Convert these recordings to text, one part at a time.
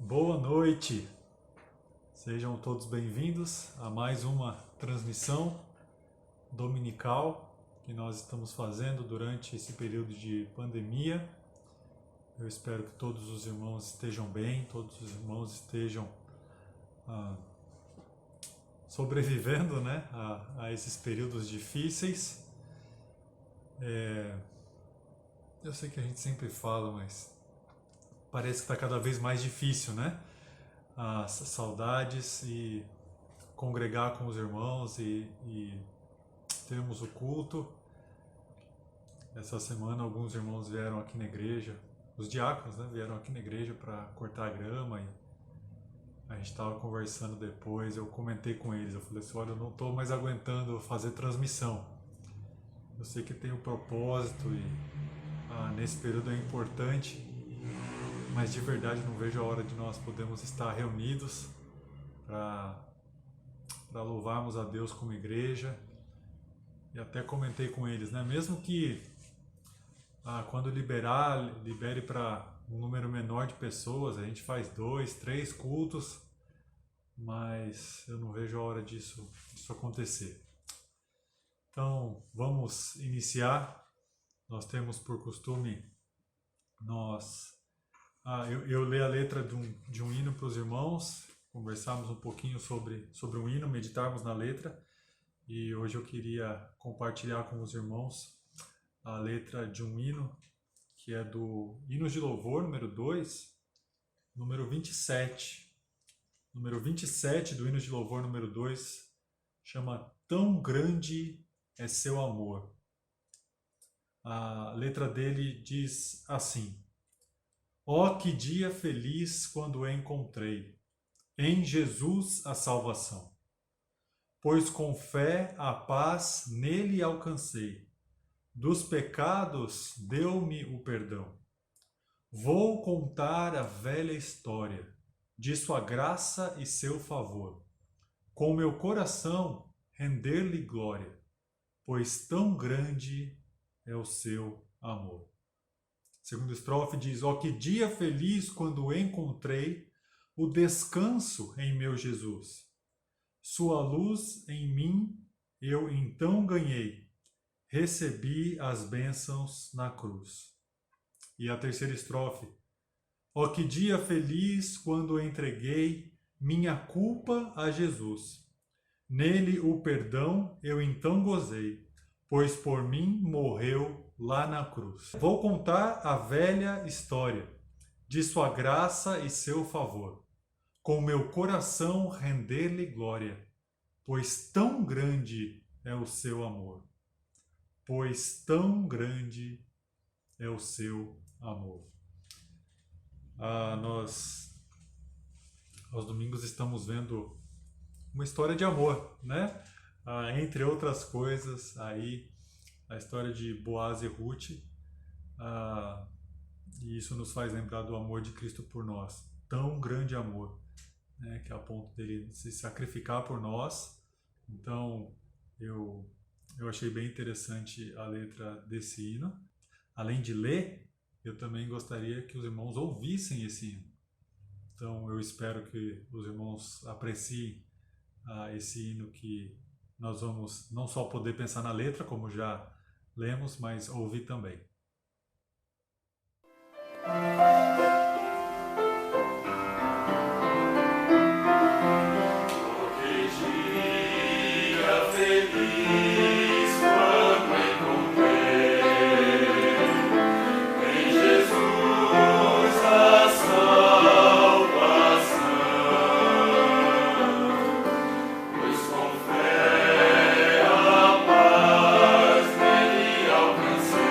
Boa noite, sejam todos bem-vindos a mais uma transmissão dominical que nós estamos fazendo durante esse período de pandemia. Eu espero que todos os irmãos estejam bem, todos os irmãos estejam sobrevivendo, né, a esses períodos difíceis. Eu sei que a gente sempre fala, mas parece que está cada vez mais difícil, né? As saudades e congregar com os irmãos e termos o culto. Essa semana alguns irmãos vieram aqui na igreja, os diáconos, né, vieram aqui na igreja para cortar a grama e a gente estava conversando depois. Eu comentei com eles, eu falei assim, olha, eu não estou mais aguentando fazer transmissão. Eu sei que tem um propósito e nesse período é importante, mas de verdade não vejo a hora de nós podermos estar reunidos para louvarmos a Deus como igreja. E até comentei com eles, né? Mesmo que quando libere para um número menor de pessoas, a gente faz 2, 3 cultos, mas eu não vejo a hora disso acontecer. Então vamos iniciar. Nós temos por costume eu ler a letra de um hino para os irmãos, conversarmos um pouquinho sobre um hino, meditarmos na letra. E hoje eu queria compartilhar com os irmãos a letra de um hino, que é do Hinos de Louvor, número 2, número 27. Número 27 do Hinos de Louvor, número 2, chama Tão Grande é Seu Amor. A letra dele diz assim: Ó, que dia feliz quando encontrei em Jesus a salvação, pois com fé a paz nele alcancei, dos pecados deu-me o perdão. Vou contar a velha história de sua graça e seu favor, com meu coração render-lhe glória, pois tão grande é o seu amor. Segunda estrofe diz: ó, que dia feliz quando encontrei o descanso em meu Jesus. Sua luz em mim eu então ganhei, recebi as bênçãos na cruz. E a terceira estrofe: ó, que dia feliz quando entreguei minha culpa a Jesus. Nele o perdão eu então gozei, pois por mim morreu lá na cruz. Vou contar a velha história de sua graça e seu favor, com meu coração render-lhe glória, pois tão grande é o seu amor. Pois tão grande é o seu amor. Nós, aos domingos, estamos vendo uma história de amor, né? Entre outras coisas, aí a história de Boaz e Ruth, e isso nos faz lembrar do amor de Cristo por nós. Tão grande amor, né, que é a ponto dele se sacrificar por nós. Então, eu achei bem interessante a letra desse hino. Além de ler, eu também gostaria que os irmãos ouvissem esse hino. Então, eu espero que os irmãos apreciem esse hino, que nós vamos não só poder pensar na letra, como já lemos, mas ouvir também. Alcancei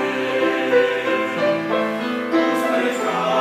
os pecados.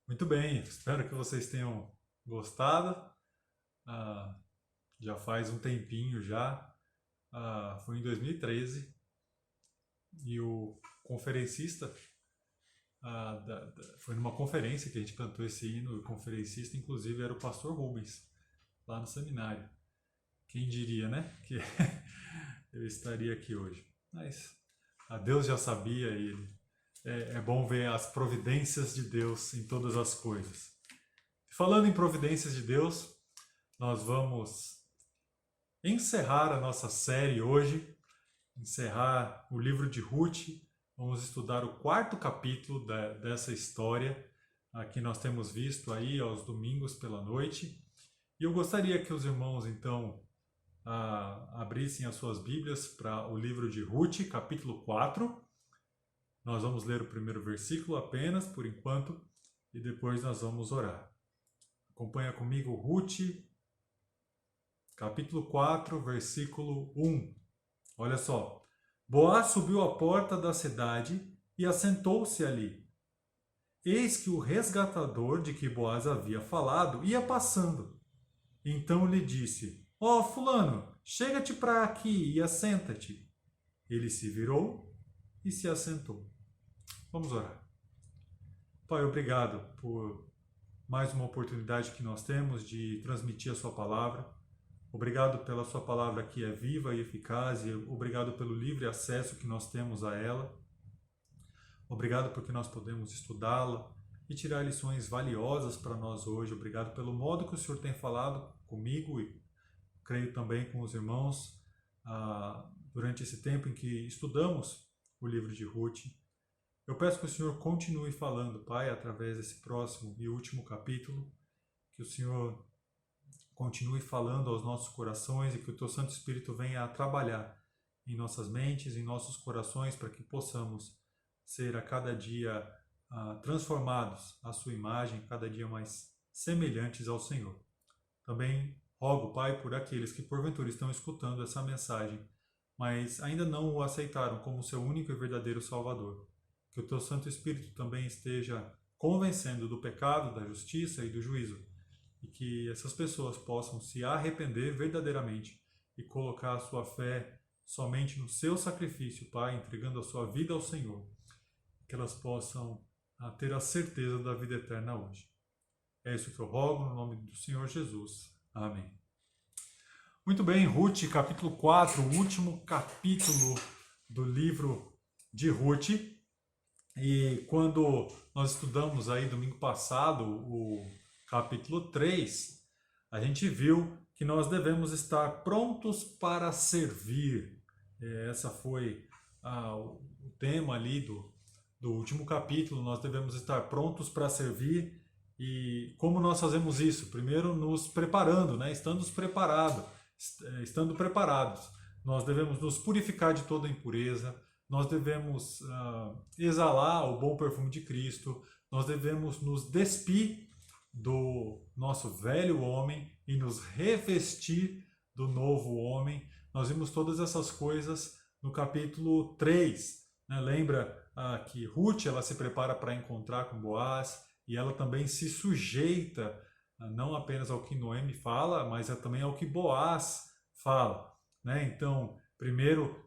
Muito bem, espero que vocês tenham gostado. Ah, já faz um tempinho já. Foi em 2013 e o conferencista foi numa conferência que a gente cantou esse hino. O conferencista, inclusive, era o pastor Rubens, lá no seminário. Quem diria, né? Que eu estaria aqui hoje. Mas Deus já sabia e é bom ver as providências de Deus em todas as coisas. Falando em providências de Deus, nós vamos encerrar a nossa série hoje, encerrar o livro de Ruth. Vamos estudar o 4º capítulo dessa história que nós temos visto aí aos domingos pela noite. E eu gostaria que os irmãos, então, abrissem as suas Bíblias para o livro de Ruth, capítulo 4. Nós vamos ler o primeiro versículo apenas, por enquanto, e depois nós vamos orar. Acompanha comigo Ruth, capítulo 4, versículo 1. Olha só. Boaz subiu à porta da cidade e assentou-se ali. Eis que o resgatador de que Boaz havia falado ia passando. Então lhe disse: Ó, fulano, chega-te para aqui e assenta-te. Ele se virou e se assentou. Vamos orar. Pai, obrigado por mais uma oportunidade que nós temos de transmitir a sua palavra. Obrigado pela sua palavra que é viva e eficaz, e obrigado pelo livre acesso que nós temos a ela. Obrigado porque nós podemos estudá-la e tirar lições valiosas para nós hoje. Obrigado pelo modo que o Senhor tem falado comigo e creio também com os irmãos durante esse tempo em que estudamos o livro de Ruth. Eu peço que o Senhor continue falando, Pai, através desse próximo e último capítulo, que o Senhor continue falando aos nossos corações e que o Teu Santo Espírito venha a trabalhar em nossas mentes, em nossos corações, para que possamos ser a cada dia transformados à Sua imagem, cada dia mais semelhantes ao Senhor. Também rogo, Pai, por aqueles que porventura estão escutando essa mensagem, mas ainda não o aceitaram como seu único e verdadeiro Salvador. Que o Teu Santo Espírito também esteja convencendo do pecado, da justiça e do juízo, e que essas pessoas possam se arrepender verdadeiramente e colocar a sua fé somente no Seu sacrifício, Pai, entregando a sua vida ao Senhor. que elas possam ter a certeza da vida eterna hoje. É isso que eu rogo no nome do Senhor Jesus. Amém. Muito bem, Ruth, capítulo 4, o último capítulo do livro de Ruth. E quando nós estudamos aí domingo passado o capítulo 3, a gente viu que nós devemos estar prontos para servir. Essa foi o tema ali do último capítulo. Nós devemos estar prontos para servir. E como nós fazemos isso? Primeiro nos preparando, né? Estando preparados. Nós devemos nos purificar de toda impureza, nós devemos exalar o bom perfume de Cristo, nós devemos nos despir do nosso velho homem e nos revestir do novo homem. Nós vimos todas essas coisas no capítulo 3. Né? Lembra que Ruth ela se prepara para encontrar com Boaz e ela também se sujeita não apenas ao que Noemi fala, mas também ao que Boaz fala. Né? Então, primeiro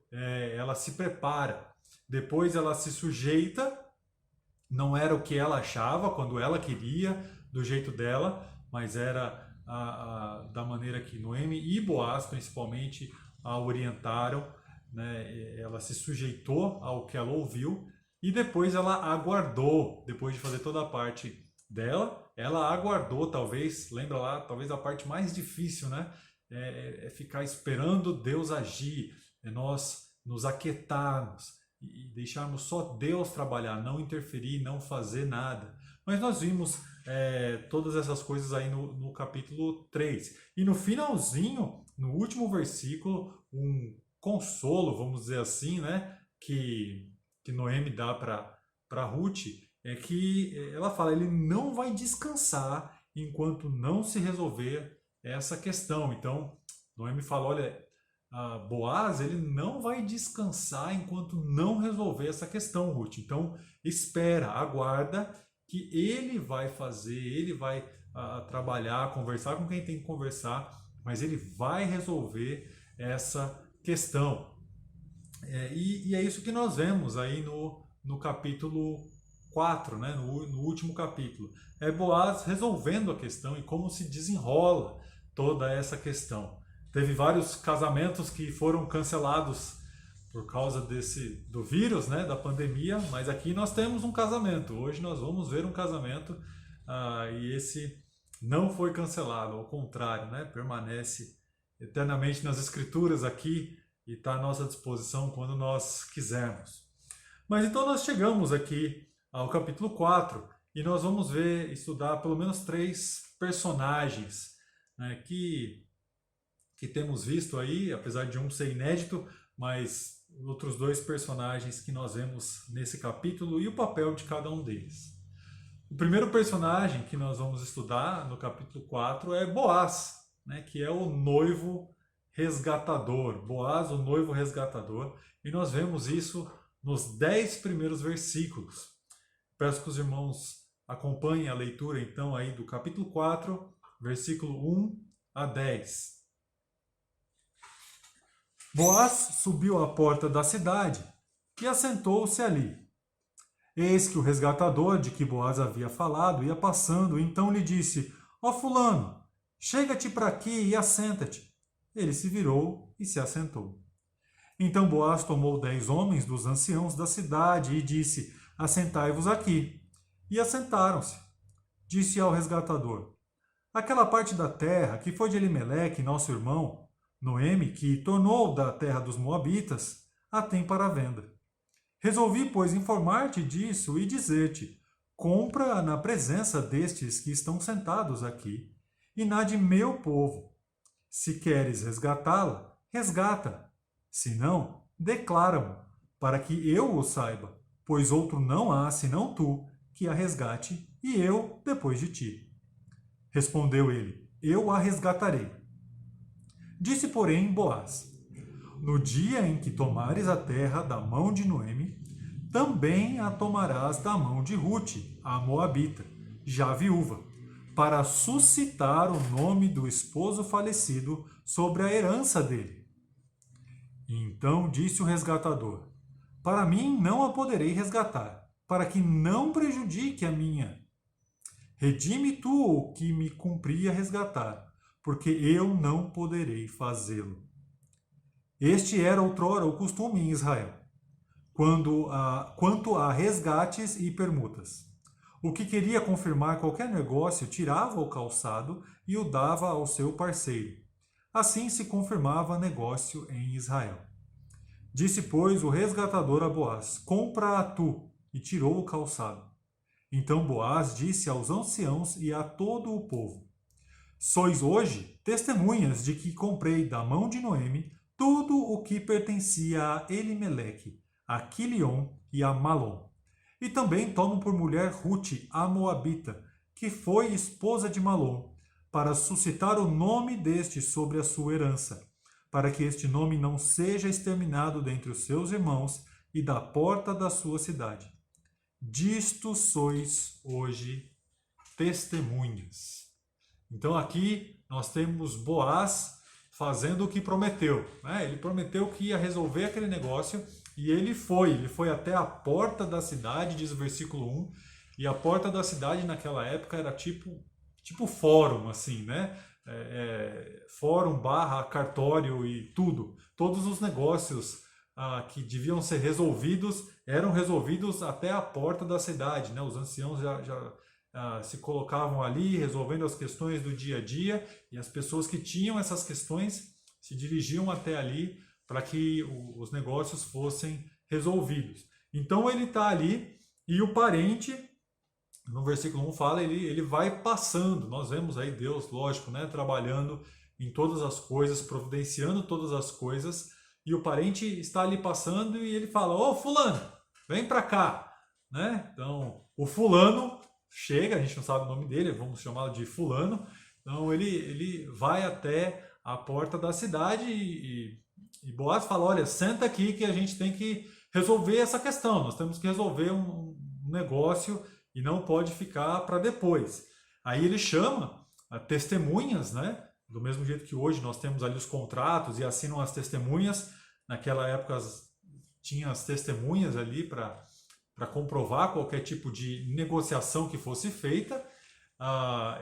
ela se prepara, depois ela se sujeita, não era o que ela achava, quando ela queria, do jeito dela, mas era da maneira que Noemi e Boaz, principalmente, a orientaram. Né? Ela se sujeitou ao que ela ouviu e depois ela aguardou, depois de fazer toda a parte dela, ela aguardou, talvez, lembra lá, talvez a parte mais difícil, né? É ficar esperando Deus agir, é nós nos aquietarmos e deixarmos só Deus trabalhar, não interferir, não fazer nada. Mas nós vimos todas essas coisas aí no capítulo 3. E no finalzinho, no último versículo, um consolo, vamos dizer assim, né, que Noemi dá para Ruth, é que ela fala, ele não vai descansar enquanto não se resolver essa questão. Então, Noemi fala, olha, Boaz, ele não vai descansar enquanto não resolver essa questão, Ruth. Então, espera, aguarda que ele vai fazer, ele vai trabalhar, conversar com quem tem que conversar, mas ele vai resolver essa questão. E é isso que nós vemos aí no capítulo 4, né? no último capítulo. É Boaz resolvendo a questão e como se desenrola toda essa questão. Teve vários casamentos que foram cancelados por causa do vírus, né, da pandemia, mas aqui nós temos um casamento. Hoje nós vamos ver um casamento e esse não foi cancelado, ao contrário, né, permanece eternamente nas escrituras aqui e está à nossa disposição quando nós quisermos. Mas então nós chegamos aqui ao capítulo 4 e nós vamos estudar pelo menos 3 personagens, né, que temos visto aí, apesar de um ser inédito, mas outros 2 personagens que nós vemos nesse capítulo e o papel de cada um deles. O primeiro personagem que nós vamos estudar no capítulo 4 é Boaz, né, que é o noivo resgatador. Boaz, o noivo resgatador, e nós vemos isso nos 10 primeiros versículos. Peço que os irmãos acompanhem a leitura então aí do capítulo 4, versículo 1 a 10. Boaz subiu à porta da cidade e assentou-se ali. Eis que o resgatador de que Boaz havia falado ia passando, então lhe disse, ó fulano, chega-te para aqui e assenta-te. Ele se virou e se assentou. Então Boaz tomou 10 homens dos anciãos da cidade e disse, assentai-vos aqui. E assentaram-se. Disse ao resgatador, aquela parte da terra que foi de Elimeleque, nosso irmão, Noemi, que tornou da terra dos Moabitas, a tem para venda. Resolvi, pois, informar-te disso e dizer-te, compra na presença destes que estão sentados aqui, e na de meu povo. Se queres resgatá-la, resgata. Se não, declara-mo, para que eu o saiba, pois outro não há senão tu, que a resgate, e eu depois de ti. Respondeu ele, eu a resgatarei. Disse, porém, Boaz, no dia em que tomares a terra da mão de Noemi, também a tomarás da mão de Ruth, a Moabita, já viúva, para suscitar o nome do esposo falecido sobre a herança dele. Então disse o resgatador, para mim não a poderei resgatar, para que não prejudique a minha. Redime tu o que me cumpria resgatar, porque eu não poderei fazê-lo. Este era outrora o costume em Israel, quanto a resgates e permutas. O que queria confirmar qualquer negócio tirava o calçado e o dava ao seu parceiro. Assim se confirmava negócio em Israel. Disse, pois, o resgatador a Boaz: compra-a tu, e tirou o calçado. Então Boaz disse aos anciãos e a todo o povo: sois hoje testemunhas de que comprei da mão de Noemi tudo o que pertencia a Elimeleque, a Quilion e a Malom. E também tomo por mulher Rute, a Moabita, que foi esposa de Malom, para suscitar o nome deste sobre a sua herança, para que este nome não seja exterminado dentre os seus irmãos e da porta da sua cidade. Disto sois hoje testemunhas. Então aqui nós temos Boaz fazendo o que prometeu, né? Ele prometeu que ia resolver aquele negócio e ele foi até a porta da cidade, diz o versículo 1, e a porta da cidade naquela época era tipo fórum, assim, né? Fórum barra cartório e tudo. Todos os negócios que deviam ser resolvidos eram resolvidos até a porta da cidade, né? Os anciãos já se colocavam ali resolvendo as questões do dia a dia e as pessoas que tinham essas questões se dirigiam até ali para que os negócios fossem resolvidos. Então ele está ali e o parente, no versículo 1 fala, ele vai passando. Nós vemos aí Deus, lógico, né, trabalhando em todas as coisas, providenciando todas as coisas, e o parente está ali passando e ele fala: ô fulano, vem para cá, né? Então o fulano chega, a gente não sabe o nome dele, vamos chamá-lo de fulano. Então ele vai até a porta da cidade e Boaz fala: olha, senta aqui que a gente tem que resolver essa questão, nós temos que resolver um negócio e não pode ficar para depois. Aí ele chama testemunhas, né? Do mesmo jeito que hoje nós temos ali os contratos e assinam as testemunhas. Naquela época tinha as testemunhas ali para comprovar qualquer tipo de negociação que fosse feita.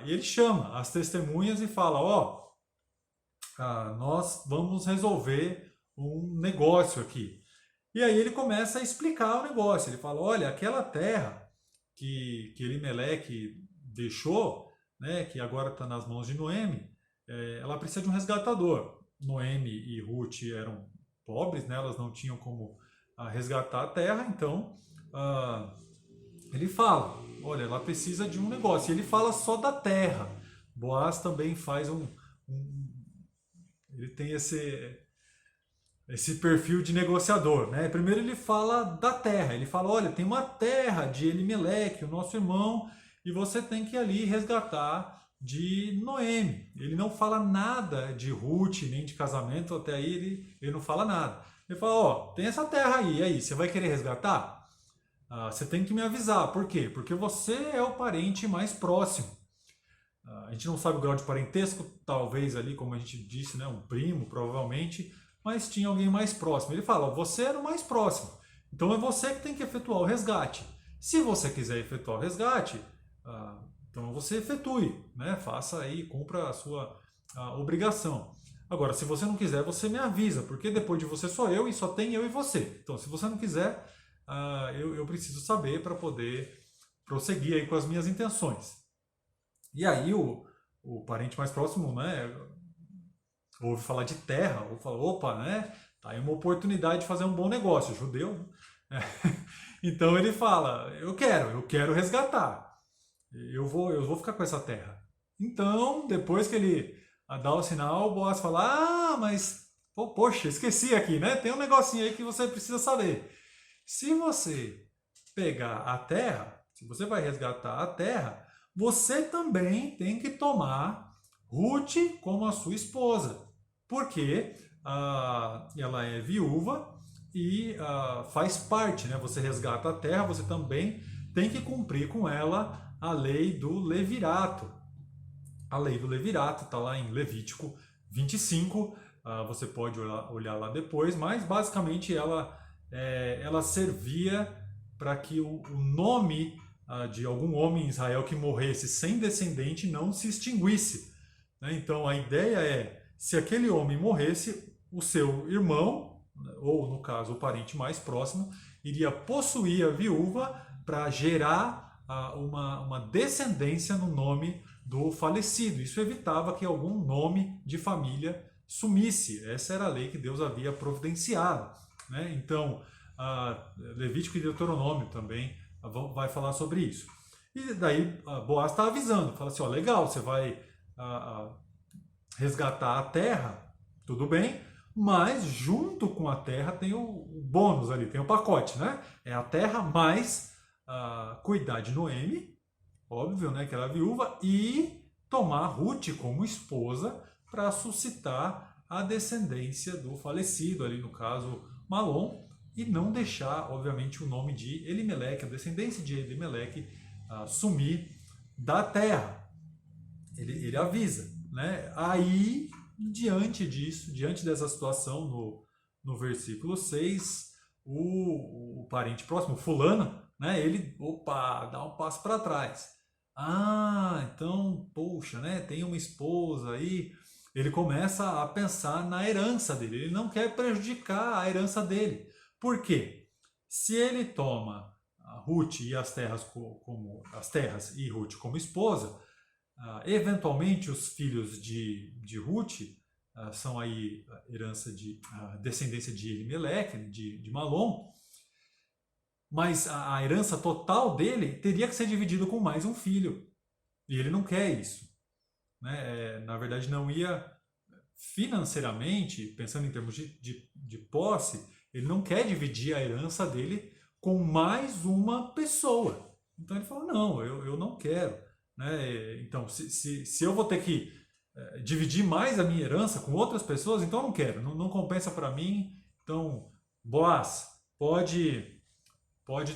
E ele chama as testemunhas e fala: ó, nós vamos resolver um negócio aqui. E aí ele começa a explicar o negócio. Ele fala: olha, aquela terra que Elimeleque deixou, né, que agora está nas mãos de Noemi, ela precisa de um resgatador. Noemi e Ruth eram pobres, né, elas não tinham como resgatar a terra, então ele fala: olha, ela precisa de um negócio. E ele fala só da terra. Boaz também faz ele tem esse perfil de negociador, né? Primeiro ele fala da terra, ele fala: olha, tem uma terra de Elimeleque, o nosso irmão, e você tem que ir ali resgatar de Noemi. Ele não fala nada de Ruth, nem de casamento, até aí ele não fala nada. Ele fala: ó, tem essa terra aí, e aí, você vai querer resgatar? Você tem que me avisar. Por quê? Porque você é o parente mais próximo. A gente não sabe o grau de parentesco, talvez ali, como a gente disse, né, um primo, provavelmente, mas tinha alguém mais próximo. Ele fala: você era o mais próximo, então é você que tem que efetuar o resgate. Se você quiser efetuar o resgate, então você efetue, né? Faça aí, cumpra a sua obrigação. Agora, se você não quiser, você me avisa, porque depois de você sou eu e só tem eu e você. Então, se você não quiser, eu preciso saber para poder prosseguir aí com as minhas intenções. E aí o parente mais próximo, né, ouve falar de terra, ou fala: opa, né, tá aí uma oportunidade de fazer um bom negócio, judeu, né? Então ele fala: eu quero resgatar, eu vou ficar com essa terra. Então, depois que ele dá o sinal, o Boaz fala: mas, poxa, esqueci aqui, né, tem um negocinho aí que você precisa saber. Se você pegar a terra, se você vai resgatar a terra, você também tem que tomar Ruth como a sua esposa, porque ela é viúva e faz parte, né? Você resgata a terra, você também tem que cumprir com ela a lei do levirato. A lei do levirato está lá em Levítico 25, você pode olhar lá depois, mas basicamente ela servia para que o nome de algum homem em Israel que morresse sem descendente não se extinguisse. Né? Então a ideia é, se aquele homem morresse, o seu irmão, ou no caso o parente mais próximo, iria possuir a viúva para gerar uma descendência no nome do falecido. Isso evitava que algum nome de família sumisse. Essa era a lei que Deus havia providenciado. Né? Então, Levítico e Deuteronômio também vai falar sobre isso. E daí Boaz está avisando, fala assim, ó, legal, você vai resgatar a terra, tudo bem, mas junto com a terra tem o bônus ali, tem o pacote, né? É a terra mais cuidar de Noemi, óbvio, né, que era viúva, e tomar Ruth como esposa para suscitar a descendência do falecido, ali no caso Malom, e não deixar, obviamente, o nome de Elimeleque, a descendência de Elimeleque, sumir da terra. Ele avisa, né? Aí, diante disso, diante dessa situação, no versículo 6, o parente próximo, fulano, né? Ele, dá um passo para trás. Então, poxa, né? Tem uma esposa aí. Ele começa a pensar na herança dele. Ele não quer prejudicar a herança dele. Por quê? Se ele toma a Ruth e as terras e Ruth como esposa, eventualmente os filhos de Ruth são aí a descendência de Elimeleque, de Malom, mas a herança total dele teria que ser dividida com mais um filho. E ele não quer isso. Né? Na verdade, não ia financeiramente, pensando em termos de posse, ele não quer dividir a herança dele com mais uma pessoa. Então ele falou, não, eu não quero. Né? Então, se eu vou ter que dividir mais a minha herança com outras pessoas, então eu não quero, não compensa para mim. Então, Boaz, pode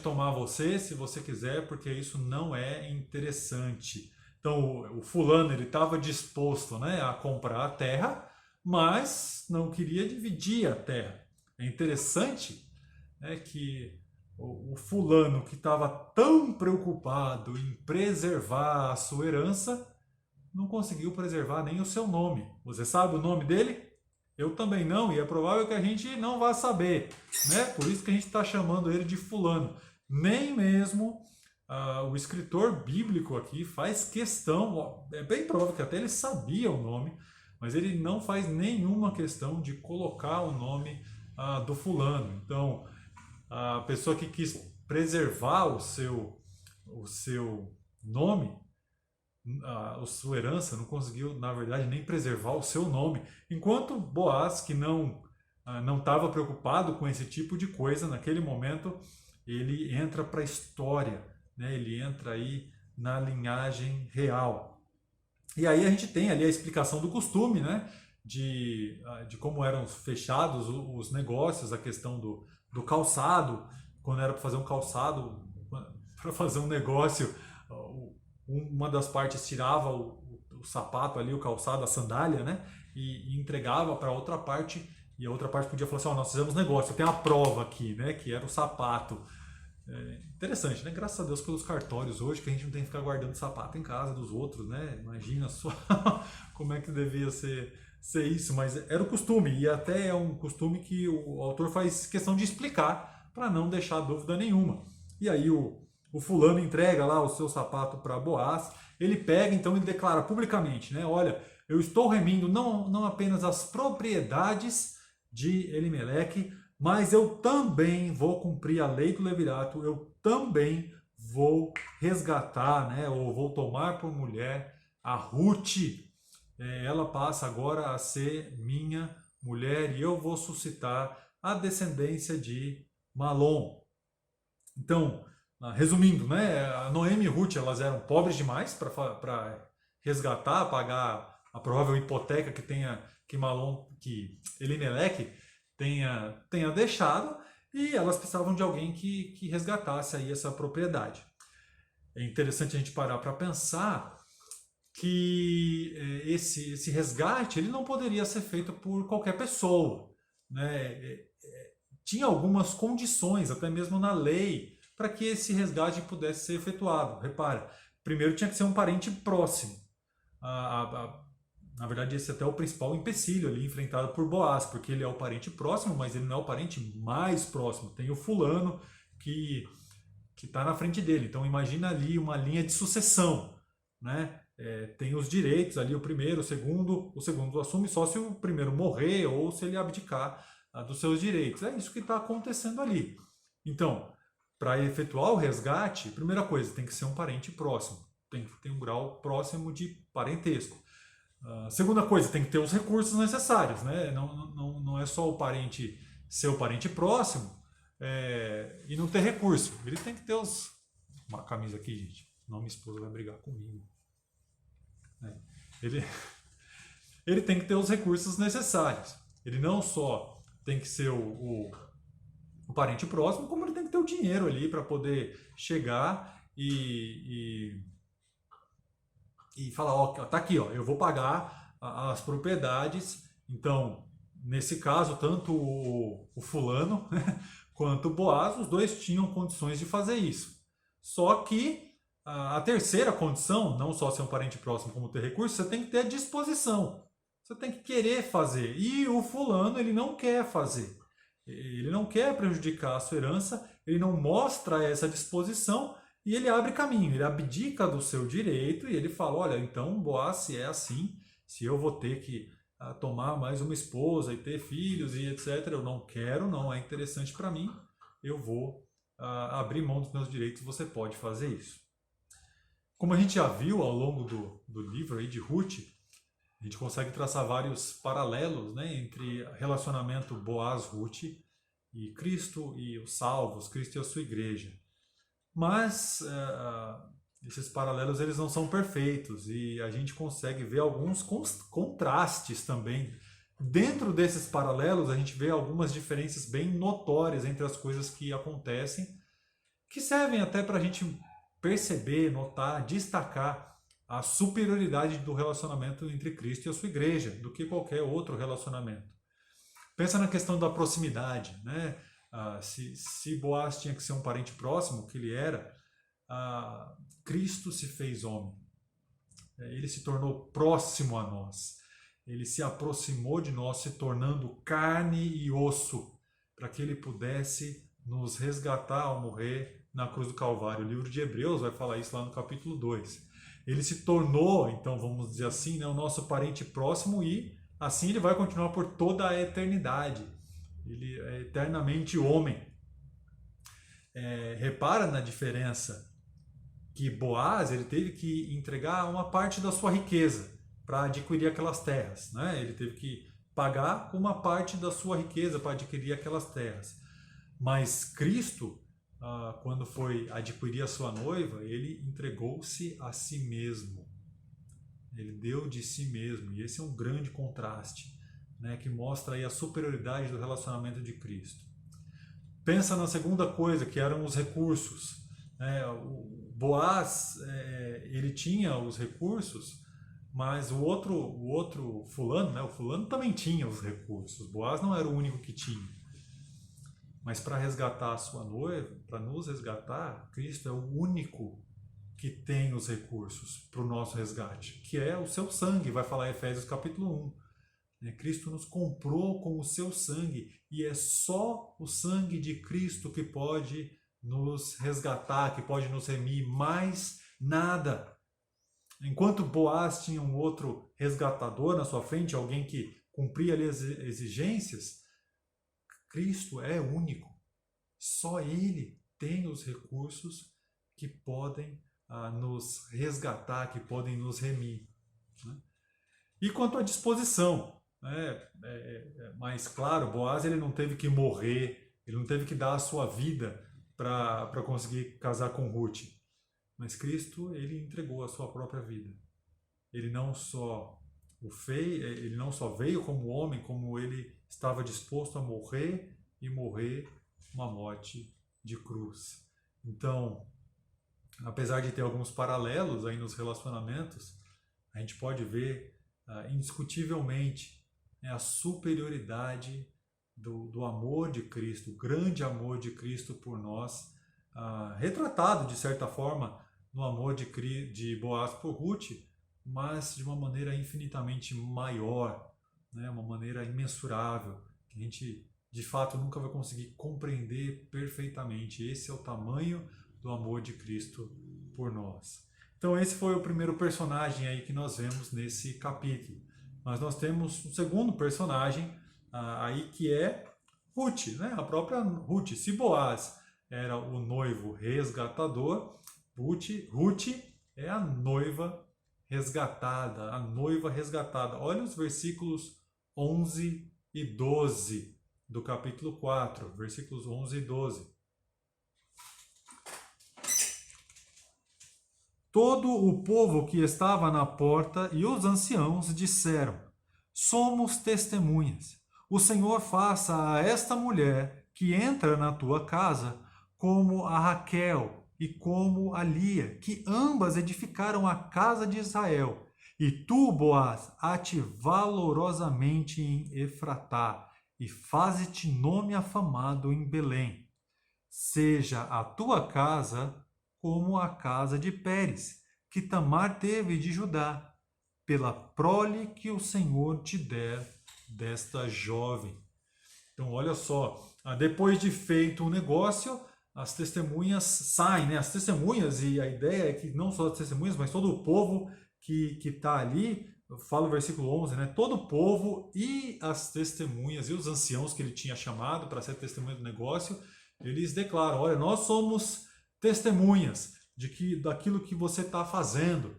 tomar você se você quiser, porque isso não é interessante. Então o fulano ele estava disposto, né, a comprar a terra, mas não queria dividir a terra. É interessante, né, que o fulano que estava tão preocupado em preservar a sua herança não conseguiu preservar nem o seu nome. Você sabe o nome dele? Eu também não, e é provável que a gente não vá saber, né? Por isso que a gente está chamando ele de fulano. Nem mesmo o escritor bíblico aqui faz questão, é bem provável que até ele sabia o nome, mas ele não faz nenhuma questão de colocar o nome do fulano. Então, a pessoa que quis preservar o seu nome, a sua herança, não conseguiu, na verdade, nem preservar o seu nome. Enquanto Boaz, que não estava preocupado com esse tipo de coisa, naquele momento, ele entra para a história, né? Ele entra aí na linhagem real. E aí a gente tem ali a explicação do costume, né? De como eram fechados os negócios, a questão do calçado, quando era para fazer um calçado, para fazer um negócio, uma das partes tirava o sapato ali, o calçado, a sandália, né? E entregava para outra parte, e a outra parte podia falar assim, nós fizemos negócio, eu tenho a prova aqui, né? Que era o sapato. Interessante, né? Graças a Deus pelos cartórios hoje, que a gente não tem que ficar guardando sapato em casa dos outros, né? Imagina só como é que devia ser isso, mas era o costume, e até é um costume que o autor faz questão de explicar para não deixar dúvida nenhuma. E aí o fulano entrega lá o seu sapato para Boaz, ele pega, então ele declara publicamente, né? Olha, eu estou remindo não apenas as propriedades de Elimeleque, mas eu também vou cumprir a lei do levirato, eu também vou resgatar, né? Ou vou tomar por mulher a Ruth. Ela passa agora a ser minha mulher e eu vou suscitar a descendência de Malom. Então, resumindo, né, a Noemi e Ruth elas eram pobres demais para resgatar, pagar a provável hipoteca que Elimeleque tenha deixado, e elas precisavam de alguém que resgatasse aí essa propriedade. É interessante a gente parar para pensar que esse resgate ele não poderia ser feito por qualquer pessoa, né? Tinha algumas condições, até mesmo na lei para que esse resgate pudesse ser efetuado. Repara, primeiro tinha que ser um parente próximo. Na verdade, esse é até o principal empecilho ali enfrentado por Boaz, porque ele é o parente próximo, mas ele não é o parente mais próximo. Tem o fulano que está na frente dele. Então imagina ali uma linha de sucessão, né? Tem os direitos ali, o primeiro, o segundo assume só se o primeiro morrer ou se ele abdicar dos seus direitos. É isso que está acontecendo ali. Então, para efetuar o resgate, primeira coisa, tem que ser um parente próximo, tem que ter um grau próximo de parentesco. Segunda coisa, tem que ter os recursos necessários, né? Não é só o parente ser o parente próximo e não ter recurso. Ele tem que ter os... Uma camisa aqui, gente, senão minha esposa vai brigar comigo. Ele tem que ter os recursos necessários. Ele não só tem que ser o parente próximo, como ele tem que ter o dinheiro ali para poder chegar e falar, ó, tá aqui, ó, eu vou pagar as propriedades. Então, nesse caso, tanto o fulano quanto o Boaz, os dois tinham condições de fazer isso. Só que a terceira condição, não só ser um parente próximo como ter recurso, você tem que ter a disposição. Você tem que querer fazer. E o fulano, ele não quer fazer. Ele não quer prejudicar a sua herança, ele não mostra essa disposição e ele abre caminho, ele abdica do seu direito e ele fala, olha, então, Boaz, se é assim, se eu vou ter que tomar mais uma esposa e ter filhos e etc, eu não quero, não é interessante para mim, eu vou abrir mão dos meus direitos, você pode fazer isso. Como a gente já viu ao longo do livro aí de Ruth, a gente consegue traçar vários paralelos, né, entre relacionamento Boaz-Ruth e Cristo e os salvos, Cristo e a sua igreja. Mas esses paralelos eles não são perfeitos e a gente consegue ver alguns contrastes também. Dentro desses paralelos a gente vê algumas diferenças bem notórias entre as coisas que acontecem, que servem até para a gente perceber, notar, destacar a superioridade do relacionamento entre Cristo e a sua igreja do que qualquer outro relacionamento. Pensa na questão da proximidade, né? Se Boaz tinha que ser um parente próximo, que ele era, Cristo se fez homem. Ele se tornou próximo a nós. Ele se aproximou de nós, se tornando carne e osso, para que ele pudesse nos resgatar ao morrer na cruz do Calvário. O livro de Hebreus vai falar isso lá no capítulo 2. Ele se tornou, então vamos dizer assim, né, o nosso parente próximo e assim ele vai continuar por toda a eternidade. Ele é eternamente homem. Repara na diferença que Boaz ele teve que entregar uma parte da sua riqueza para adquirir aquelas terras, né? Ele teve que pagar uma parte da sua riqueza para adquirir aquelas terras. Mas Cristo, quando foi adquirir a sua noiva, ele entregou-se a si mesmo. Ele deu de si mesmo. E esse é um grande contraste, né, que mostra aí a superioridade do relacionamento de Cristo. Pensa na segunda coisa, que eram os recursos. O Boaz, ele tinha os recursos, mas o outro fulano, né, o fulano também tinha os recursos. Boaz não era o único que tinha. Mas para resgatar a sua noiva, para nos resgatar, Cristo é o único que tem os recursos para o nosso resgate, que é o seu sangue, vai falar em Efésios capítulo 1. Cristo nos comprou com o seu sangue e é só o sangue de Cristo que pode nos resgatar, que pode nos remir, mais nada. Enquanto Boaz tinha um outro resgatador na sua frente, alguém que cumpria ali as exigências, Cristo é único. Só Ele tem os recursos que podem nos resgatar, que podem nos remir. Né? E quanto à disposição, mais claro, Boaz ele não teve que morrer, ele não teve que dar a sua vida para conseguir casar com Ruth. Mas Cristo ele entregou a sua própria vida. Ele não só veio como homem, como ele estava disposto a morrer e morrer uma morte de cruz. Então, apesar de ter alguns paralelos aí nos relacionamentos, a gente pode ver indiscutivelmente a superioridade do amor de Cristo, o grande amor de Cristo por nós, retratado, de certa forma, no amor de Boaz por Ruth, mas de uma maneira infinitamente maior, né? Uma maneira imensurável, que a gente de fato nunca vai conseguir compreender perfeitamente. Esse é o tamanho do amor de Cristo por nós. Então esse foi o primeiro personagem aí que nós vemos nesse capítulo. Mas nós temos um segundo personagem aí que é Ruth, né? A própria Ruth. Se Boaz era o noivo resgatador, Ruth é a noiva resgatada, a noiva resgatada. Olha os versículos 11 e 12 do capítulo 4, versículos 11 e 12. Todo o povo que estava na porta e os anciãos disseram: somos testemunhas. O Senhor faça a esta mulher que entra na tua casa como a Raquel e como a Lia, que ambas edificaram a casa de Israel. E tu, Boaz, ate valorosamente em Efratá, e faze-te nome afamado em Belém. Seja a tua casa como a casa de Pérez, que Tamar teve de Judá, pela prole que o Senhor te der desta jovem. Então, olha só, depois de feito o negócio, as testemunhas saem, né? As testemunhas, e a ideia é que não só as testemunhas, mas todo o povo que está ali, fala o versículo 11, né? Todo o povo e as testemunhas e os anciãos que ele tinha chamado para ser testemunha do negócio, eles declaram: olha, nós somos testemunhas daquilo que você está fazendo.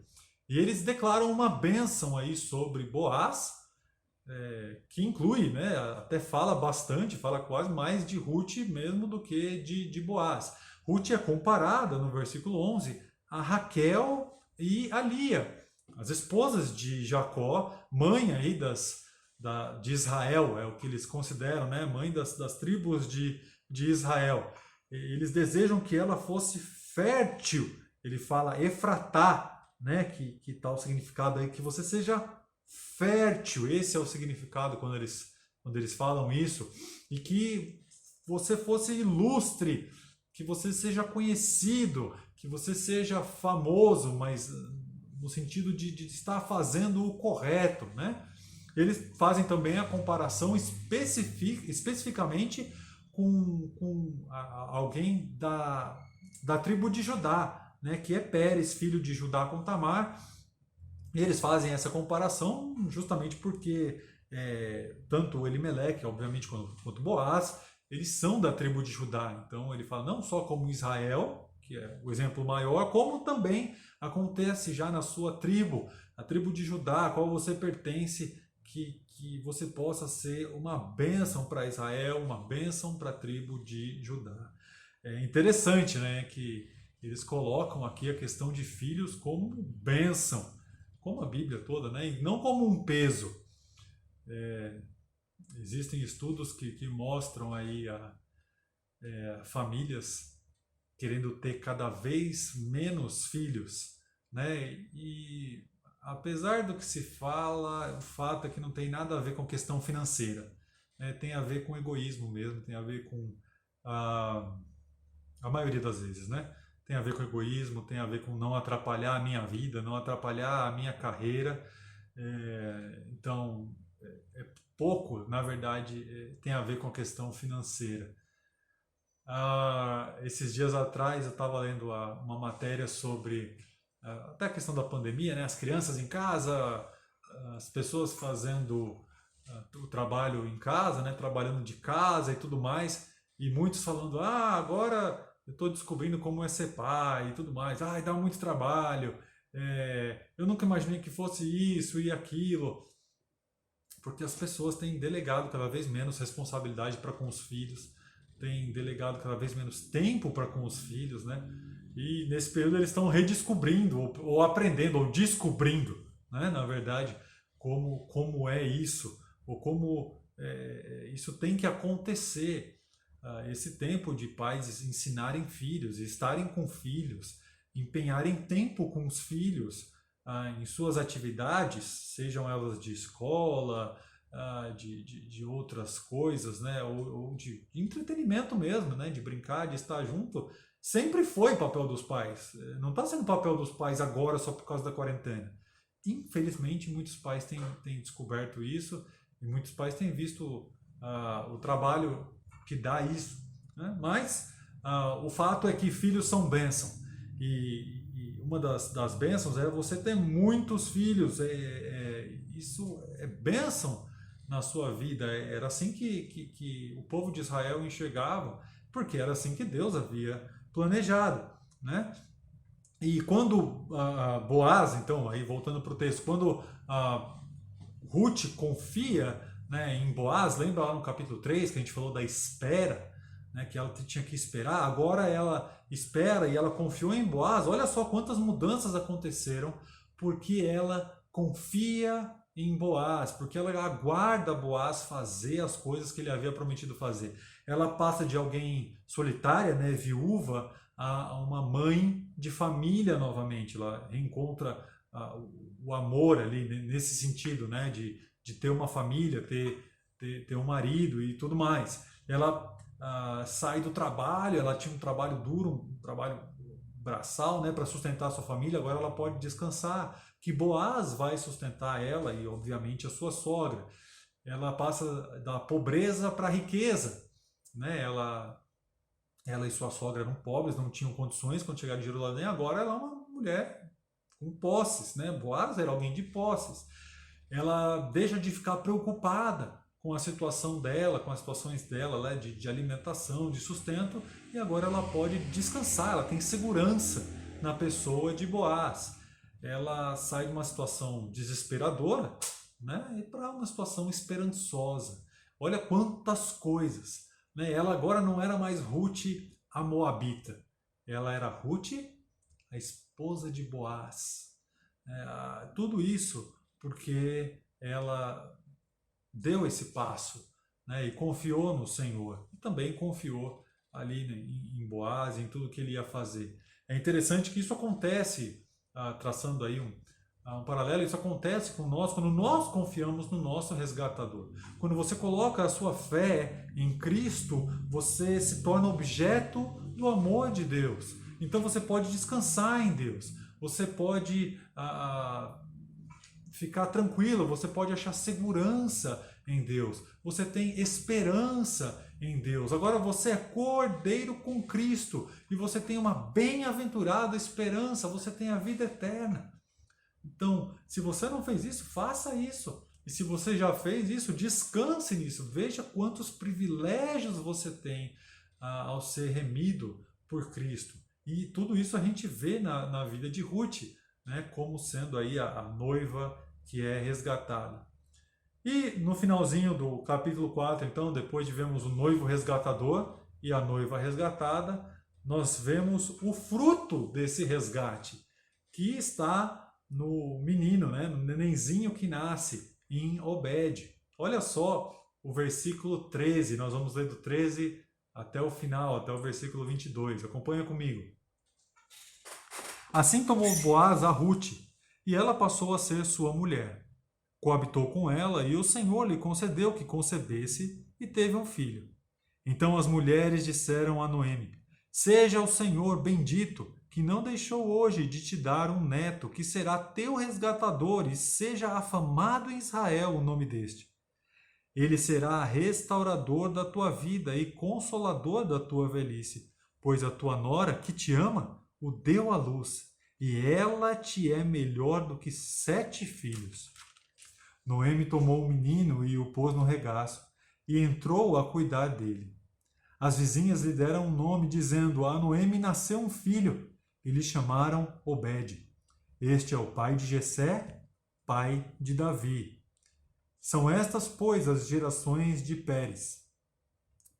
E eles declaram uma bênção aí sobre Boaz, que inclui, né, até fala bastante, fala quase mais de Ruth mesmo do que de Boaz. Ruth é comparada no versículo 11 a Raquel e a Lia, as esposas de Jacó, mãe aí de Israel, é o que eles consideram, né, mãe das tribos de Israel. Eles desejam que ela fosse fértil. Ele fala Efratá, né, que tá o significado aí, que você seja fértil. Esse é o significado quando eles falam isso. E que você fosse ilustre, que você seja conhecido, que você seja famoso, mas no sentido de estar fazendo o correto, né? Eles fazem também a comparação especificamente com alguém da tribo de Judá, né, que é Pérez, filho de Judá com Tamar. E eles fazem essa comparação justamente porque tanto Elimeleque, obviamente, quanto Boaz, eles são da tribo de Judá. Então ele fala não só como Israel, que é o exemplo maior, como também acontece já na sua tribo, a tribo de Judá, a qual você pertence, que você possa ser uma bênção para Israel, uma bênção para a tribo de Judá. É interessante, né, que eles colocam aqui a questão de filhos como bênção, como a Bíblia toda, né, e não como um peso. Existem estudos que mostram aí famílias querendo ter cada vez menos filhos, né, e apesar do que se fala, o fato é que não tem nada a ver com questão financeira, né? Tem a ver com egoísmo mesmo, tem a ver com a maioria das vezes, né? Tem a ver com egoísmo, tem a ver com não atrapalhar a minha vida, não atrapalhar a minha carreira. Então, pouco, na verdade, tem a ver com a questão financeira. Esses dias atrás eu estava lendo uma matéria sobre até a questão da pandemia, né? As crianças em casa, as pessoas fazendo o trabalho em casa, né? Trabalhando de casa e tudo mais, e muitos falando: agora eu estou descobrindo como é ser pai e tudo mais, dá muito trabalho, eu nunca imaginei que fosse isso e aquilo, porque as pessoas têm delegado cada vez menos responsabilidade para com os filhos, têm delegado cada vez menos tempo para com os filhos, né? E nesse período eles estão redescobrindo, ou aprendendo, ou descobrindo, né, na verdade, como é isso, ou como isso tem que acontecer. Esse tempo de pais ensinarem filhos, estarem com filhos, empenharem tempo com os filhos em suas atividades, sejam elas de escola, de outras coisas, né? Ou de entretenimento mesmo, né? De brincar, de estar junto, sempre foi papel dos pais. Não está sendo papel dos pais agora só por causa da quarentena. Infelizmente, muitos pais têm descoberto isso e muitos pais têm visto o trabalho que dá isso, né? Mas o fato é que filhos são bênção. E uma das bênçãos é você ter muitos filhos. Isso é bênção na sua vida. Era assim que o povo de Israel enxergava, porque era assim que Deus havia planejado, né? E quando Boaz, então, aí voltando para o texto, quando Ruth confia, né, em Boaz, lembra lá no capítulo 3 que a gente falou da espera, né, que ela tinha que esperar, agora ela espera e ela confiou em Boaz. Olha só quantas mudanças aconteceram, porque ela confia em Boaz, porque ela aguarda Boaz fazer as coisas que ele havia prometido fazer. Ela passa de alguém solitária, né, viúva, a uma mãe de família novamente. Ela reencontra o amor ali, nesse sentido, né, de ter uma família, ter um marido e tudo mais. Ela sai do trabalho, ela tinha um trabalho duro, um trabalho braçal, né, para sustentar a sua família, agora ela pode descansar, que Boaz vai sustentar ela e obviamente a sua sogra. Ela passa da pobreza para a riqueza, né? Ela e sua sogra eram pobres, não tinham condições quando chegaram em Jerusalém, agora ela é uma mulher com posses, né? Boaz era alguém de posses. Ela deixa de ficar preocupada com a situação dela, com as situações dela, né, de alimentação, de sustento, e agora ela pode descansar, ela tem segurança na pessoa de Boaz. Ela sai de uma situação desesperadora, né, e para uma situação esperançosa. Olha quantas coisas, né? Ela agora não era mais Ruth a Moabita, ela era Ruth, a esposa de Boaz. Tudo isso porque ela deu esse passo, né, e confiou no Senhor. E também confiou ali, né, em Boaz, em tudo que ele ia fazer. É interessante que isso acontece, traçando aí um paralelo, isso acontece com nós quando nós confiamos no nosso resgatador. Quando você coloca a sua fé em Cristo, você se torna objeto do amor de Deus. Então você pode descansar em Deus. Você pode ficar tranquilo, você pode achar segurança em Deus, você tem esperança em Deus. Agora você é cordeiro com Cristo e você tem uma bem-aventurada esperança, você tem a vida eterna. Então, se você não fez isso, faça isso. E se você já fez isso, descanse nisso. Veja quantos privilégios você tem ao ser remido por Cristo. E tudo isso a gente vê na vida de Ruth, né, como sendo aí a noiva que é resgatada. E no finalzinho do capítulo 4, então, depois de vermos o noivo resgatador e a noiva resgatada, nós vemos o fruto desse resgate, que está no menino, né, no nenenzinho que nasce em Obed. Olha só o versículo 13, nós vamos ler do 13 até o final, até o versículo 22. Acompanha comigo. Assim tomou Boaz a Ruth, e ela passou a ser sua mulher. Coabitou com ela, e o Senhor lhe concedeu que concebesse, e teve um filho. Então as mulheres disseram a Noemi: Seja o Senhor bendito, que não deixou hoje de te dar um neto, que será teu resgatador, e seja afamado em Israel o nome deste. Ele será restaurador da tua vida e consolador da tua velhice, pois a tua nora, que te ama, o deu à luz, e ela te é melhor do que 7 filhos. Noemi tomou o menino e o pôs no regaço, e entrou a cuidar dele. As vizinhas lhe deram um nome, dizendo: A Noemi nasceu um filho, e lhe chamaram Obed. Este é o pai de Jessé, pai de Davi. São estas, pois, as gerações de Pérez.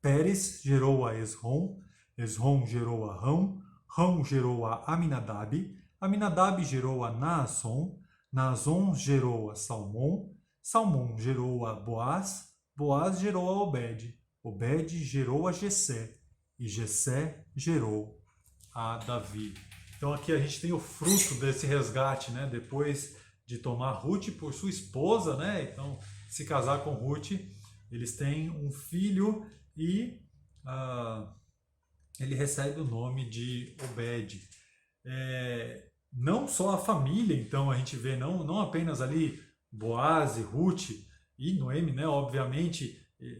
Pérez gerou a Esrom, Esrom gerou a Rão, Rão gerou a Aminadab, Aminadab gerou a Naasson, Naasson gerou a Salmão, Salmão gerou a Boaz, Boaz gerou a Obed, Obed gerou a Jessé, e Jessé gerou a Davi. Então aqui a gente tem o fruto desse resgate, né? Depois de tomar Ruth por sua esposa, né? Então se casar com Ruth. Eles têm um filho e ele recebe o nome de Obed. Não só a família, então a gente vê, não apenas ali Boaz e Ruth e Noemi, né, obviamente,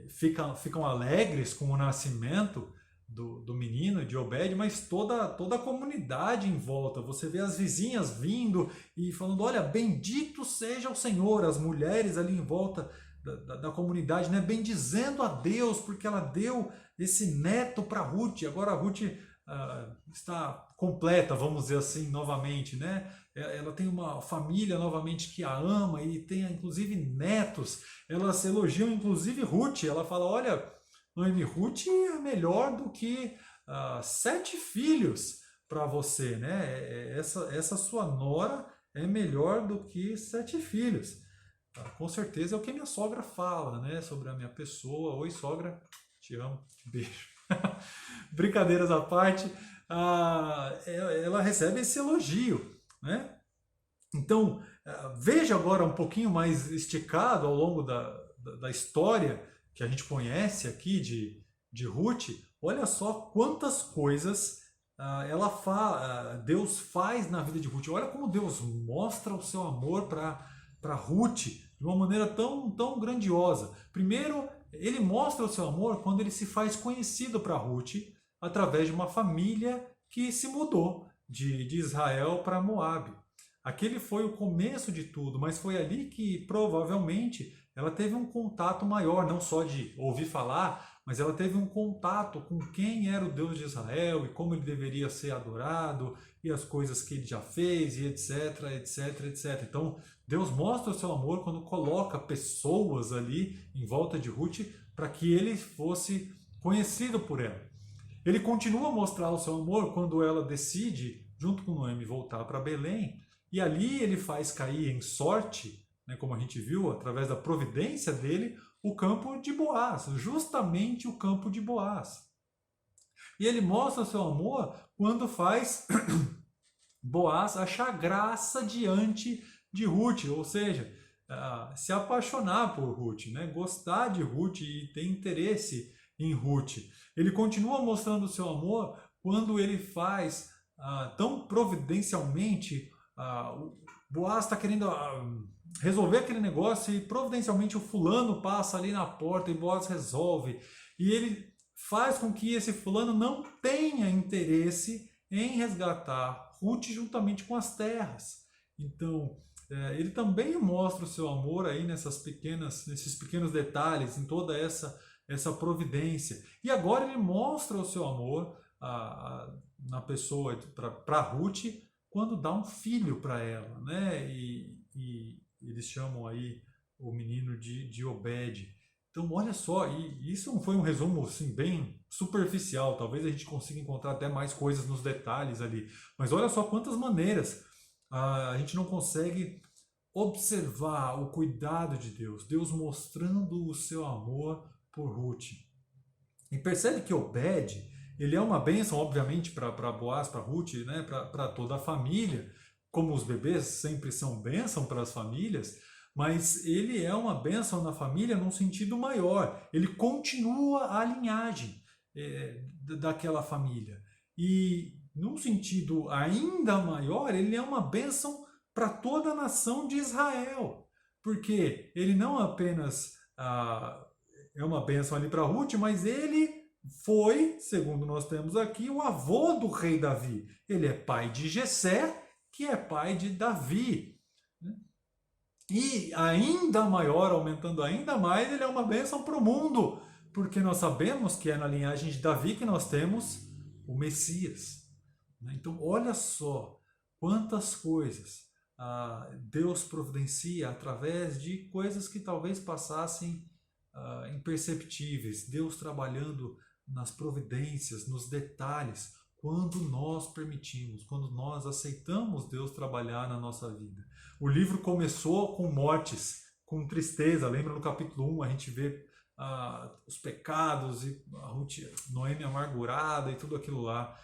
ficam alegres com o nascimento do menino, de Obed, mas toda a comunidade em volta. Você vê as vizinhas vindo e falando, olha, bendito seja o Senhor, as mulheres ali em volta da comunidade, né, bendizendo a Deus, porque ela deu esse neto para Ruth. Agora a Ruth está completa, vamos dizer assim, novamente, né? Ela tem uma família novamente que a ama e tem inclusive netos. Elas elogiam inclusive Ruth. Ela fala, olha, Noemi, Ruth é melhor do que 7 filhos para você, né? Essa sua nora é melhor do que 7 filhos. Com certeza é o que minha sogra fala, né? Sobre a minha pessoa. Oi, sogra, te amo, beijo. Brincadeiras à parte, ela recebe esse elogio, né? Então, veja agora um pouquinho mais esticado ao longo da história que a gente conhece aqui de Ruth. Olha só quantas coisas Deus faz na vida de Ruth. Olha como Deus mostra o seu amor para Ruth de uma maneira tão grandiosa. Primeiro, ele mostra o seu amor quando ele se faz conhecido para Ruth através de uma família que se mudou de Israel para Moabe. Aquele foi o começo de tudo, mas foi ali que provavelmente ela teve um contato maior, não só de ouvir falar, mas ela teve um contato com quem era o Deus de Israel e como ele deveria ser adorado e as coisas que ele já fez e etc, etc, etc. Então, Deus mostra o seu amor quando coloca pessoas ali em volta de Ruth para que ele fosse conhecido por ela. Ele continua a mostrar o seu amor quando ela decide, junto com Noemi, voltar para Belém. E ali ele faz cair em sorte, né, como a gente viu, através da providência dele, o campo de Boaz, justamente o campo de Boaz. E ele mostra o seu amor quando faz Boaz achar graça diante de Ruth, ou seja, se apaixonar por Ruth, né, gostar de Ruth e ter interesse em Ruth. Ele continua mostrando o seu amor quando ele faz tão providencialmente. Boaz está querendo resolver aquele negócio e providencialmente o fulano passa ali na porta e Boaz resolve. E ele faz com que esse fulano não tenha interesse em resgatar Ruth juntamente com as terras. Então, ele também mostra o seu amor aí nesses pequenos detalhes, em toda essa providência. E agora ele mostra o seu amor na pessoa para Ruth quando dá um filho para ela, né? E eles chamam aí o menino de Obed. Então, olha só, e isso não foi um resumo assim, bem superficial, talvez a gente consiga encontrar até mais coisas nos detalhes ali, mas olha só quantas maneiras a gente não consegue observar o cuidado de Deus, Deus mostrando o seu amor por Ruth. E percebe que Obed, ele é uma bênção, obviamente, para Boaz, para Ruth, né, para toda a família, como os bebês sempre são bênção para as famílias, mas ele é uma bênção na família num sentido maior. Ele continua a linhagem daquela família. E num sentido ainda maior, ele é uma bênção para toda a nação de Israel. Porque ele não apenas é uma bênção ali para Ruth, mas ele foi, segundo nós temos aqui, o avô do rei Davi. Ele é pai de Jessé, que é pai de Davi. E ainda maior, aumentando ainda mais, ele é uma bênção para o mundo, porque nós sabemos que é na linhagem de Davi que nós temos o Messias. Então, olha só quantas coisas Deus providencia através de coisas que talvez passassem imperceptíveis. Deus trabalhando nas providências, nos detalhes, quando nós permitimos, quando nós aceitamos Deus trabalhar na nossa vida. O livro começou com mortes, com tristeza. Lembra no capítulo 1, a gente vê os pecados e a Ruth, Noemi amargurada e tudo aquilo lá.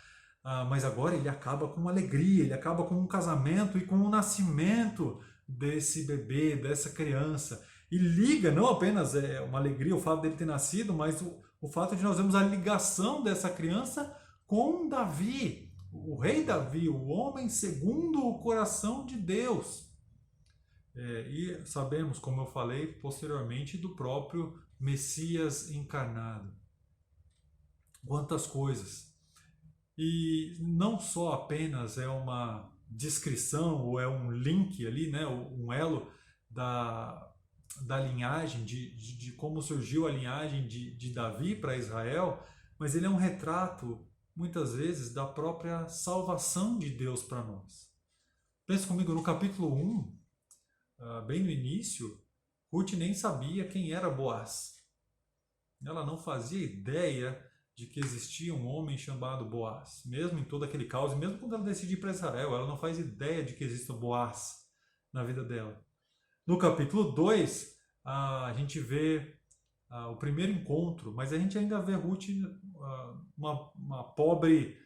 Mas agora ele acaba com alegria, ele acaba com um casamento e com o nascimento desse bebê, dessa criança. E liga, não apenas uma alegria o fato dele ter nascido, mas o fato de nós vermos a ligação dessa criança com Davi, o rei Davi, o homem segundo o coração de Deus. E sabemos, como eu falei posteriormente, do próprio Messias encarnado. Quantas coisas! E não só apenas é uma descrição ou é um link ali, né, um elo da linhagem, de como surgiu a linhagem de Davi para Israel, mas ele é um retrato, muitas vezes, da própria salvação de Deus para nós. Pensa comigo, no capítulo 1, bem no início, Ruth nem sabia quem era Boaz. Ela não fazia ideia de que existia um homem chamado Boaz. Mesmo em todo aquele caos, e mesmo quando ela decide ir para Israel, ela não faz ideia de que exista Boaz na vida dela. No capítulo 2, a gente vê o primeiro encontro, mas a gente ainda vê Ruth, uma pobre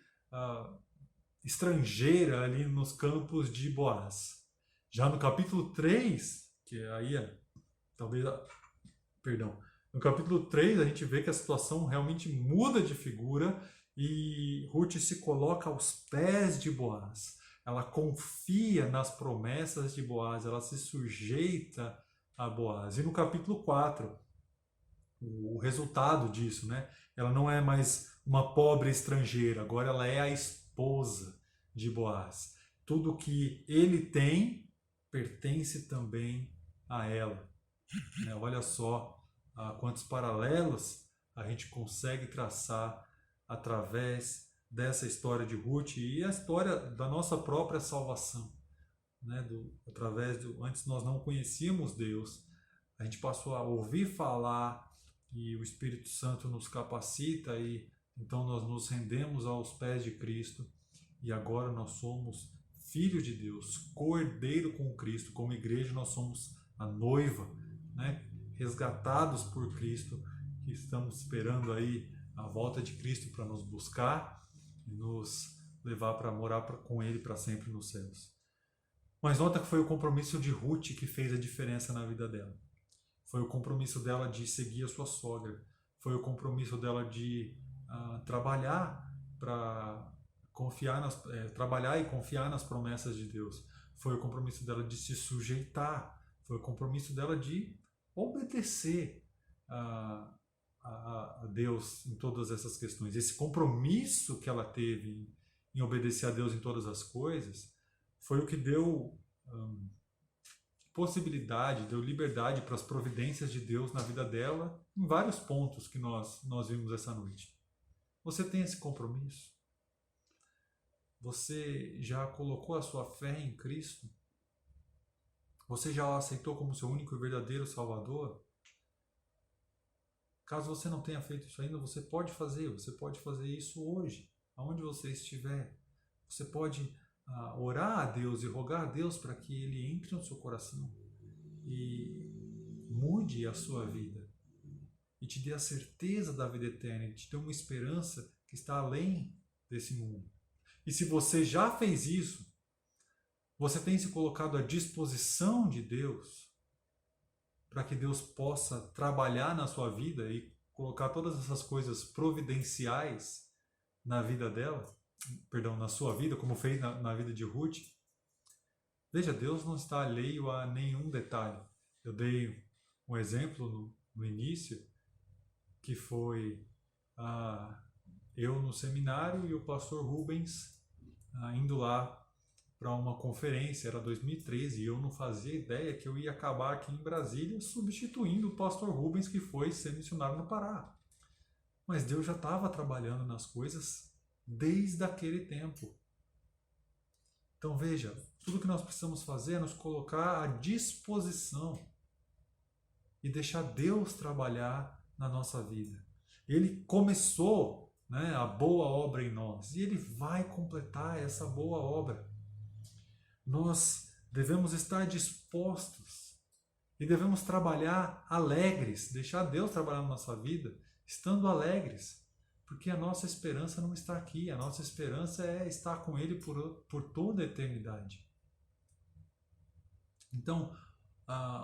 estrangeira ali nos campos de Boaz. Já no capítulo 3, que aí talvez, perdão, no capítulo 3 a gente vê que a situação realmente muda de figura e Ruth se coloca aos pés de Boaz. Ela confia nas promessas de Boaz, ela se sujeita a Boaz. E no capítulo 4, o resultado disso, né? Ela não é mais uma pobre estrangeira, agora ela é a esposa de Boaz. Tudo que ele tem pertence também a ela. Olha só quantos paralelos a gente consegue traçar através dessa história de Ruth e a história da nossa própria salvação. Antes nós não conhecíamos Deus, a gente passou a ouvir falar e o Espírito Santo nos capacita e então nós nos rendemos aos pés de Cristo e agora nós somos filhos de Deus, cordeiro com Cristo. Como igreja nós somos a noiva, resgatados por Cristo, que estamos esperando aí a volta de Cristo para nos buscar e nos levar para morar com Ele para sempre nos céus. Mas nota que foi o compromisso de Ruth que fez a diferença na vida dela. Foi o compromisso dela de seguir a sua sogra. Foi o compromisso dela de trabalhar para trabalhar e confiar nas promessas de Deus. Foi o compromisso dela de se sujeitar. Foi o compromisso dela de obedecer a Deus em todas essas questões. Esse compromisso que ela teve em obedecer a Deus em todas as coisas foi o que deu possibilidade, deu liberdade para as providências de Deus na vida dela em vários pontos que nós vimos essa noite. Você tem esse compromisso? Você já colocou a sua fé em Cristo? Você já o aceitou como seu único e verdadeiro Salvador? Caso você não tenha feito isso ainda, você pode fazer isso hoje, aonde você estiver. Você pode orar a Deus e rogar a Deus para que Ele entre no seu coração e mude a sua vida e te dê a certeza da vida eterna, e te dê uma esperança que está além desse mundo. E se você já fez isso, você tem se colocado à disposição de Deus para que Deus possa trabalhar na sua vida e colocar todas essas coisas providenciais na vida dela, na sua vida, como fez na vida de Ruth. Veja, Deus não está alheio a nenhum detalhe. Eu dei um exemplo no início, que foi eu no seminário e o pastor Rubens indo lá para uma conferência, era 2013, e eu não fazia ideia que eu ia acabar aqui em Brasília substituindo o pastor Rubens, que foi ser missionário no Pará. Mas Deus já estava trabalhando nas coisas desde aquele tempo. Então veja, tudo que nós precisamos fazer é nos colocar à disposição e deixar Deus trabalhar na nossa vida. Ele começou a boa obra em nós e Ele vai completar essa boa obra. Nós devemos estar dispostos e devemos trabalhar alegres, deixar Deus trabalhar na nossa vida, estando alegres, porque a nossa esperança não está aqui, a nossa esperança é estar com Ele por toda a eternidade. Então,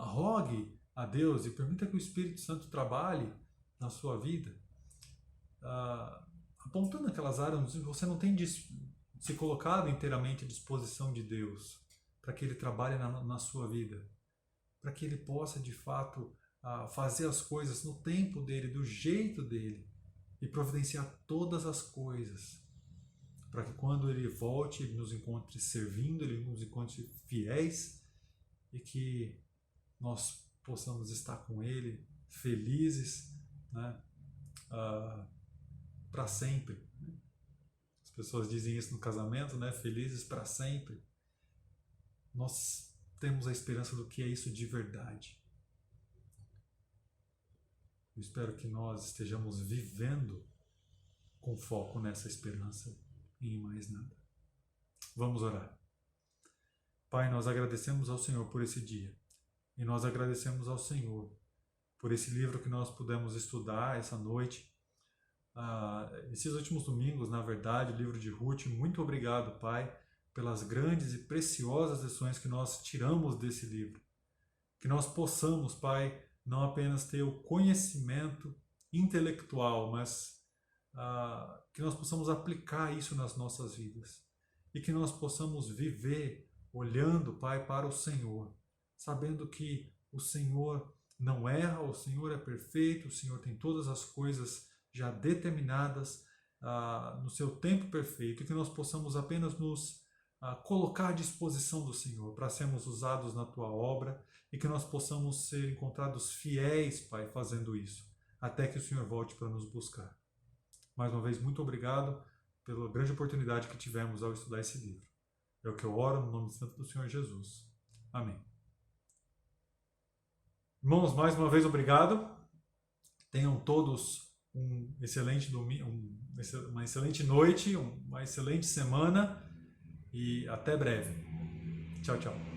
rogue a Deus e permita que o Espírito Santo trabalhe na sua vida, apontando aquelas áreas onde você não tem se colocado inteiramente à disposição de Deus, para que Ele trabalhe na sua vida, para que Ele possa de fato fazer as coisas no tempo dele, do jeito dele, e providenciar todas as coisas, para que quando Ele volte, Ele nos encontre servindo, Ele nos encontre fiéis, e que nós possamos estar com Ele felizes, né, para sempre. As pessoas dizem isso no casamento, né, felizes para sempre. Nós temos a esperança do que é isso de verdade. Eu espero que nós estejamos vivendo com foco nessa esperança e em mais nada. Vamos orar. Pai, nós agradecemos ao Senhor por esse dia. E nós agradecemos ao Senhor por esse livro que nós pudemos estudar essa noite. Esses últimos domingos, na verdade, o livro de Ruth. Muito obrigado, Pai, pelas grandes e preciosas lições que nós tiramos desse livro. Que nós possamos, Pai, não apenas ter o conhecimento intelectual, mas que nós possamos aplicar isso nas nossas vidas. E que nós possamos viver olhando, Pai, para o Senhor, sabendo que o Senhor não erra, o Senhor é perfeito, o Senhor tem todas as coisas já determinadas no seu tempo perfeito, e que nós possamos apenas nos colocar à disposição do Senhor para sermos usados na Tua obra, e que nós possamos ser encontrados fiéis, Pai, fazendo isso, até que o Senhor volte para nos buscar. Mais uma vez, muito obrigado pela grande oportunidade que tivemos ao estudar esse livro. É o que eu oro no nome santo do Senhor Jesus. Amém. Irmãos, mais uma vez obrigado. Tenham todos um excelente domingo, uma excelente noite, uma excelente semana e até breve. Tchau, tchau.